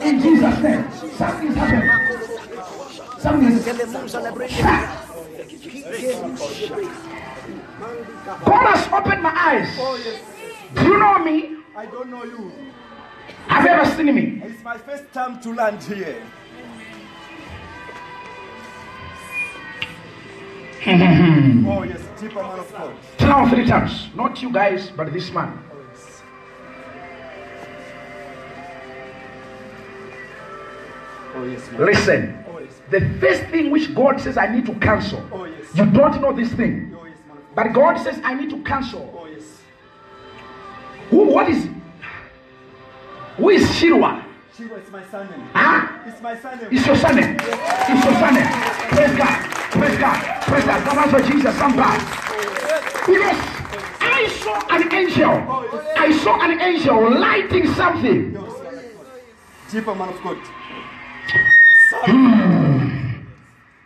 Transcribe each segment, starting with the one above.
In Jesus' name. Something's happening. Something's God has opened my eyes. Do you know me? I don't know you. Have you ever seen me? It's my first time to land here. Oh yes, deeper man of God. Tell 3 times. Not you guys, but this man. Oh yes. Listen. Oh yes. The first thing which God says I need to cancel. Oh yes. You don't know this thing. Oh yes, man of God. But God says I need to cancel. Oh yes. Who is Shirwa? Shiva is my son name. Huh? It's my son name. It's your son name. It's your son name. Praise God. Praise God. Praise God. Come on for Jesus. Somebody. Because I saw an angel. I saw an angel lighting something. Deeper man of God.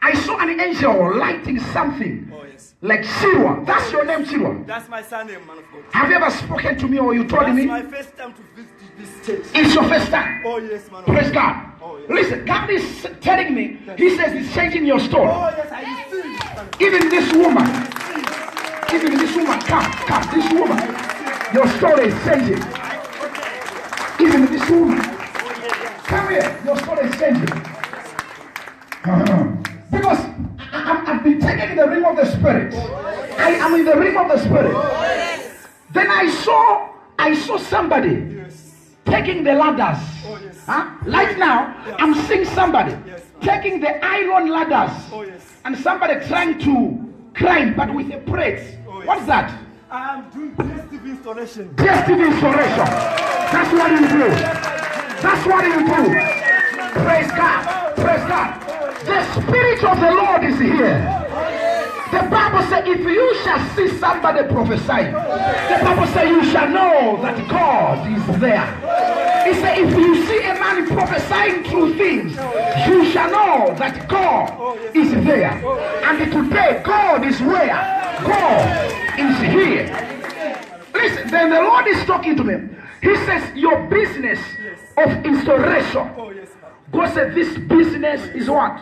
I saw an angel lighting something. Oh yes. Like Shirwa. That's your name, Shirwa. That's my son name, man of God. Have you ever spoken to me or you told That's me? my first time to visit this church. It's your first time. Oh yes, man of Praise God. God. Oh, yes. Listen, God is telling me, He says He's changing your story. Oh yes, I see. Even this woman, come, this woman, your story is changing. Even this woman, come here, your story is changing. Because I've been taken in the ring of the Spirit. I am in the ring of the Spirit. Then I saw somebody taking the ladders. Right now, I'm seeing somebody taking the iron ladders and somebody trying to climb, but with a press. What's that? I am doing DSTV installation. DSTV installation. That's what you do. That's what you do. Praise God. Praise God. The Spirit of the Lord is here. The Bible says, if you shall see somebody prophesying, the Bible says you shall know that God is there. It says, if you see a man prophesying true things, you shall know that God is there. And today, God is where? God is here. Listen, then the Lord is talking to me. He says, your business of installation. God said, this business is what?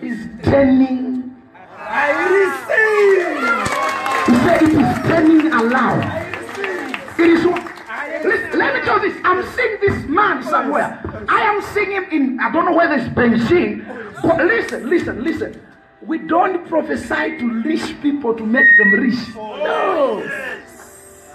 Is turning. I receive. He said it is turning around. It is what? Listen, let me tell you this. I'm seeing this man somewhere. I am seeing him in, I don't know whether it's Beijing. But listen. We don't prophesy to rich people to make them rich. No.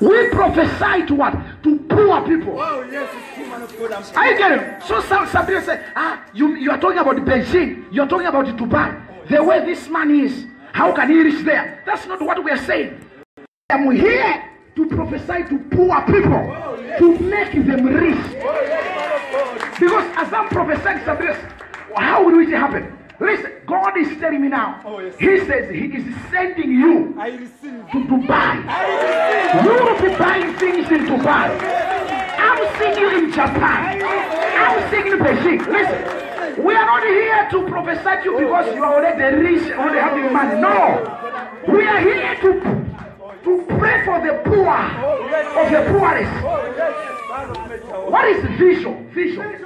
We prophesy to what? To poor people. Oh yes, it's true, man of God. I get it. So some people say, you are talking about Beijing. You are talking about Dubai. The way this man is, how can he reach there? That's not what we are saying. I'm here to prophesy to poor people, to make them rich. Because as I'm prophesying something else, how will it happen? Listen, God is telling me now. He says He is sending you to Dubai. You will be buying things in Dubai. I'm seeing you in Japan. I'm seeing you in Beijing. Listen, we are not here to prophesy to you because you are already rich, already having money. No. We are here to pray for the poor of the poorest. What is vision? Vision.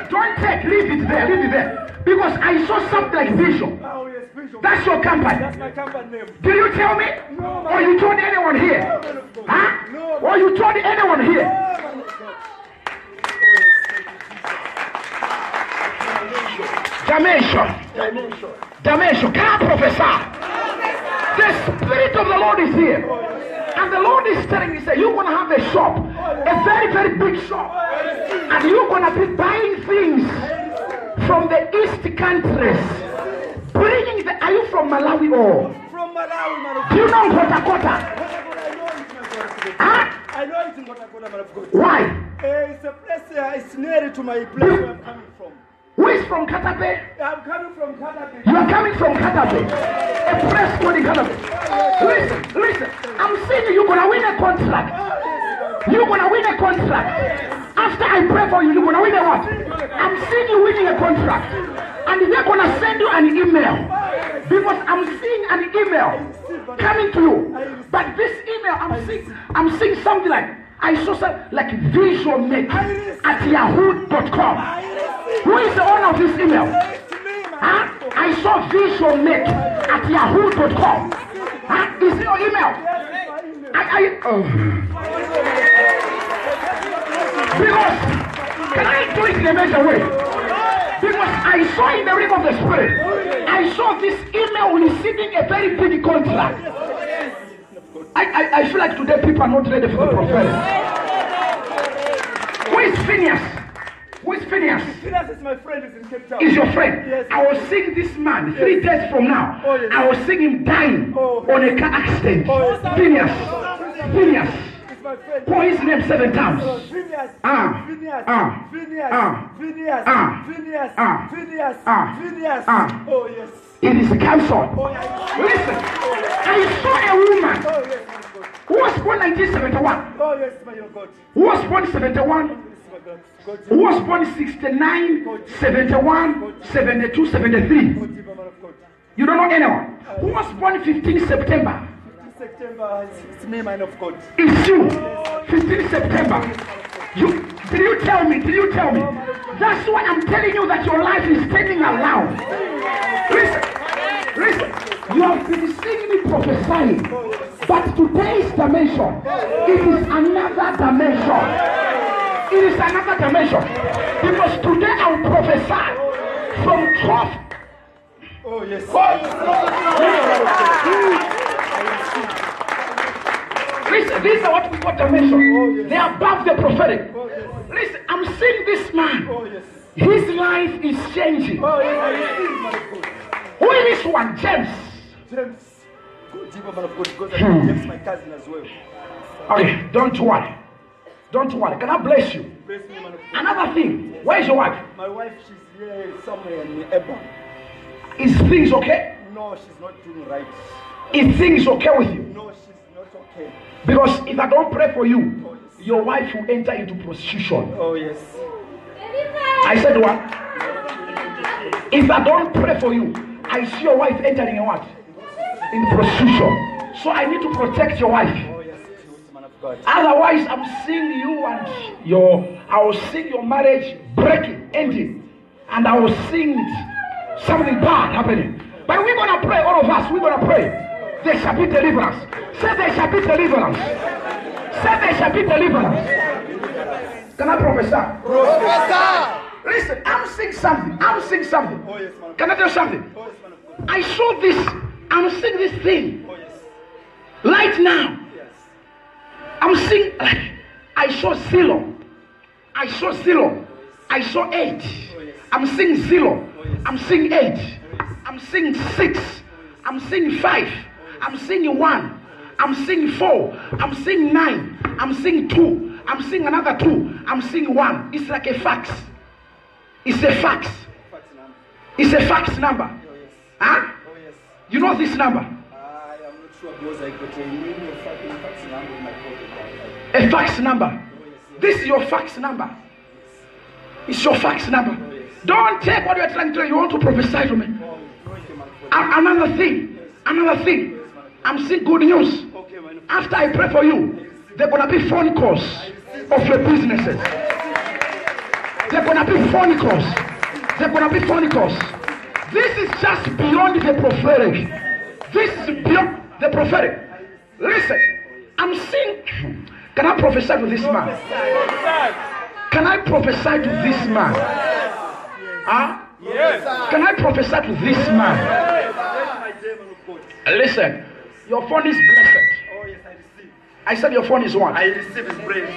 Don't take, leave it there. Because I saw something like vision. That's your company. That's my company name. Did you tell me? No, or you told anyone here? Huh? No. Or you told anyone here? Dimension. Can I prophesy? The Spirit of the Lord is here. And the Lord is telling me, say, you're going to have a shop. A very, very big shop. And you're going to be buying things from the East countries. Bringing the, are you from Malawi or? From Malawi, man of God. Do you know Kotakota? Huh? I know it's in Kotakota, man of God. Why? It's a place, it's near to my place where I'm coming from. Who is from Katape? I'm coming from Katape. You are coming from Katape. A place called Katape. Listen. I'm saying you're going to win a contract. You're gonna win a contract. After I pray for you, you're gonna win a what? I'm seeing you winning a contract. And they're gonna send you an email. Because I'm seeing an email coming to you. But this email, I'm seeing something like, I saw something like visualmate at yahoo.com. Who is the owner of this email? Huh? I saw visualmate at yahoo.com. Huh? Is it your email? Because, can I do it in a major way? Because I saw in the realm of the spirit, I saw this email receiving a very big contract. I feel like today people are not ready for the prophetic. Who is Phineas? Who is Phineas? Phineas is my friend. He's in Cape Town. Is your friend? Yes. I was seeing this man 3 days from now. Oh, yes. I was seeing him dying on a car accident. Oh, yes. Phineas. Phineas. He's my friend. Call his name 7 times. Phineas. Ah. Phineas. Ah. Phineas. Ah. Phineas. Ah. Phineas. Ah. Phineas. Ah. Phineas. Ah. Oh yes. It is cancelled. Oh yes. Listen, I saw a woman Oh yes, my God. who was born 1971, Oh yes, my God. who was born 71, Yes, my God. God, who was born 69, 71, 72, 73. God, man of God. You don't know anyone. Who was born 15 September? 15 September, it's me, man of God. It's you. 15 September. Did you tell me? Did you tell me? That's why I'm telling you that your life is turning around. Listen. You have been seeing me prophesying. But today's dimension, it is another dimension. It is another dimension. Because today I'll prophesy from 12. Oh yes. Listen, these are what we call dimension. They are above the prophetic. Listen, I'm seeing this man. Oh yes. His life is changing. Oh yes, I receive, man of God. Who is this one? James. James. God, man of God, because I know James, my cousin as well. Okay, don't worry. Don't worry. Can I bless you? Bless me, man of God. Another thing. Where's your wife? My wife, she's here somewhere in Eba. Is things okay? No, she's not doing right. Is things okay with you? No, she's not okay. Because if I don't pray for you, your wife will enter into prostitution. Oh yes. I said what? If I don't pray for you, I see your wife entering in what? In prostitution. So I need to protect your wife. Oh yes, man of God. Otherwise, I'm seeing you and I will see your marriage breaking, ending. And I will see something bad happening. But we're going to pray, all of us, we're going to pray. There shall be deliverance. Say there shall be deliverance. Say there shall be deliverance. Can I prophesy? Listen, I'm seeing something. I'm seeing something. Oh yes, man of God. Can I tell you something? Oh yes, man of God. I saw this. I'm seeing this thing. Oh yes. Right now. Yes. I'm seeing, I saw zero. I saw zero. I saw 8. I'm seeing 0. I'm seeing 8. I'm seeing 6. I'm seeing 5. I'm seeing 1. I'm seeing 4. I'm seeing 9. I'm seeing 2. I'm seeing another 2. I'm seeing 1. It's like a fax. It's a fax. Fax number. It's a fax number. Oh yes. Huh? Oh yes. You know this number? I am not sure because I got a new fax number in my phone. A fax number. This is your fax number. It's your fax number. Don't take what you're trying to do. You want to prophesy to me. Another thing. I'm seeing good news. Okay, man. After I pray for you, there are going to be phone calls of your businesses. There are going to be phone calls. There are going to be phone calls. This is just beyond the prophetic. This is beyond the prophetic. Listen, I'm seeing. Can I prophesy to this man? Can I prophesy to this man? Huh? Yes. Can I prophesy to this man? Listen, your phone is blessed. Oh yes, I receive. I said your phone is what? I receive his praise.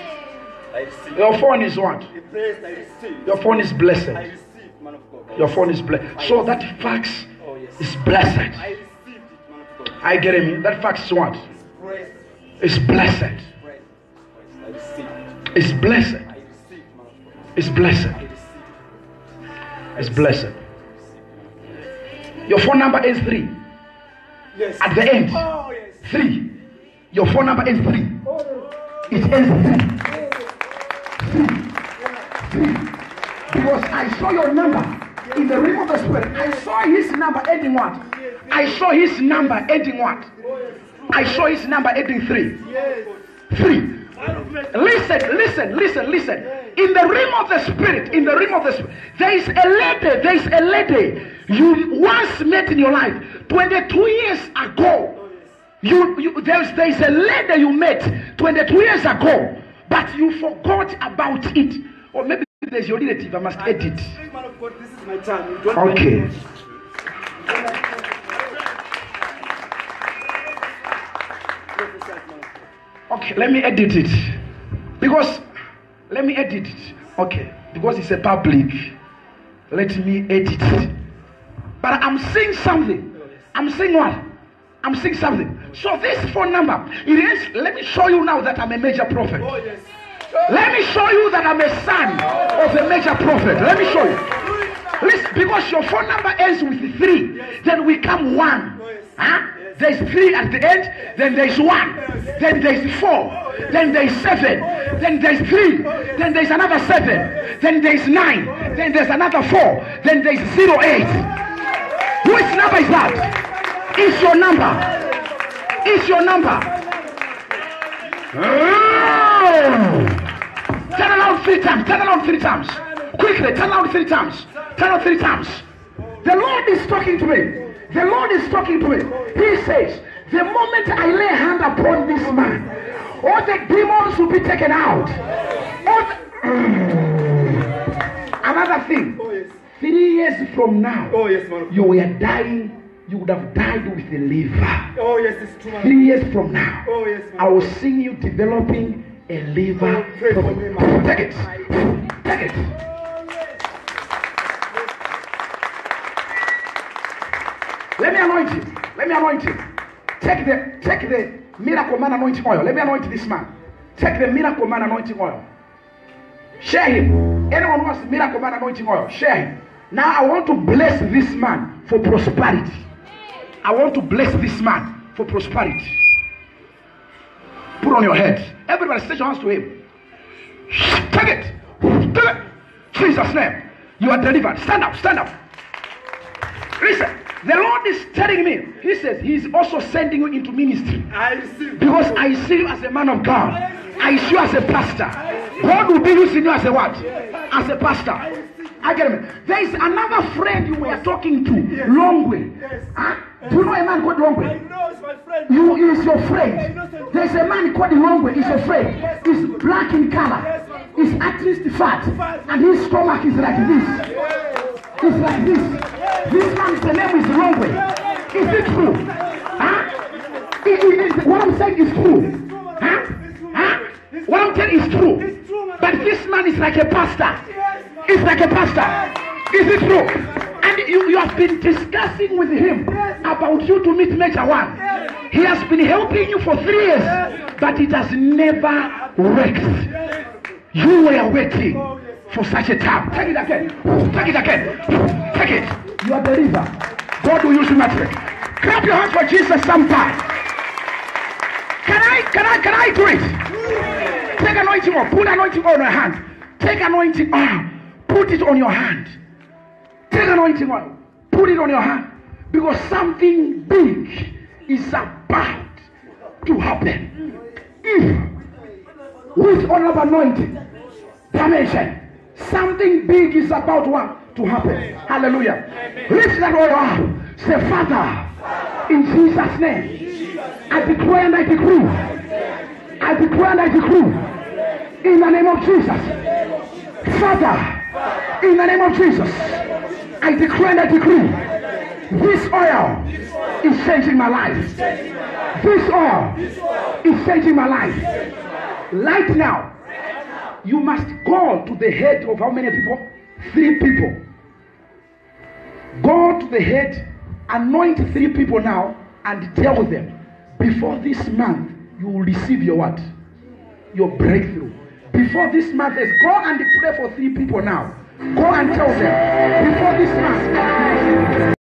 I receive. Your phone is what? The praise I receive. Your phone is blessed. I receive, man of God. Your phone is blessed. So that fax Oh yes. is blessed. I received it, man of God. I get him. That fax is what? Praise. It's blessed. Praise. I receive it. It's blessed. I receive, man of God. It's blessed. I receive it. It's blessed. Your phone number is 3. Yes. At the end. Oh yes. 3. Your phone number is 3. It ends 3. 3. Because I saw your number in the realm of the spirit. I saw his number ending what? I saw his number ending what? I saw his number ending 3. 3. Listen. In the realm of the spirit, there is a lady you once met in your life 22 years ago. There's a lady you met 22 years ago, but you forgot about it. Or maybe there's your relative. I must edit. Man of God, this is my time. You don't Okay. Okay, let me edit it. Okay, because it's a public. Let me edit it. But I'm saying something. I'm saying what? I'm saying something. So this phone number, it is. Let me show you now that I'm a major prophet. Oh, yes. Let me show you that I'm a son of a major prophet. Let me show you. Listen, because your phone number ends with 3, then we come 1. Huh? There's 3 at the end, then there's 1, then there's 4, then there's 7, then there's 3, then there's another 7, then there's 9, then there's another 4, then there's 08. Which number is that? It's your number. It's your number. Oh. Turn around 3 times. Turn around 3 times. Quickly, turn around 3 times. Turn around 3 times. The Lord is talking to me. The Lord is talking to me. He says, the moment I lay hand upon this man, all the demons will be taken out. Another thing. 3 years from now, you were dying. You would have died with the liver. Oh, yes, it's true. 3 years from now, Oh, yes, I will see you developing a liver. Pray for me, man. Take it. Take it. Let me anoint him. Let me anoint him. Take the miracle man anointing oil. Let me anoint this man. Take the miracle man anointing oil. Share him. Anyone who wants miracle man anointing oil, share him. Now I want to bless this man for prosperity. I want to bless this man for prosperity. Put on your head. Everybody stretch your hands to him. Take it. Take it. Jesus' name. You are delivered. Stand up. Stand up. Listen. The Lord is telling me. He says He is also sending you into ministry. I receive. Because I see you as a man of God. I see you as a pastor. God will be using you as a what? As a pastor. I get it. There is another friend you were talking to, Longway. Huh? Do you know a man called Longway? I know it's my friend. You is your friend. There's a man called Longway. He's your friend. He's black in color. He's at least fat, and his stomach is like this. It's like this. This man's name is Longway. Is it true? Huh? What I'm saying is true. Huh? Huh? What I'm telling is true. But this man is like a pastor. It's like a pastor. Is it true? And you have been discussing with him about you to meet Major One. He has been helping you for 3 years, but it has never worked. You were waiting for such a time. Take it again. Take it again. Take it. You are the river. God will use you magic. Clap your hands for Jesus sometime. Can I do it? Take anointing oil. Put anointing oil on your hand. Take anointing oil. Put it on your hand. Take anointing oil. Put it on your hand. Because something big is about to happen. With all of anointing, dimension, something big is about to happen. Hallelujah. Lift that oil up. Say, Father, in Jesus' name, I declare and I decree. I declare and I decree. In the name of Jesus. Father, in the name of Jesus, I declare and I decree. This oil is changing my life. This oil is changing my life. Right now, you must go to the head of how many people? 3 people. Go to the head, anoint 3 people now, and tell them, before this month, you will receive your what? Your breakthrough. Before this month is, go and pray for 3 people now. Go and tell them, before this month,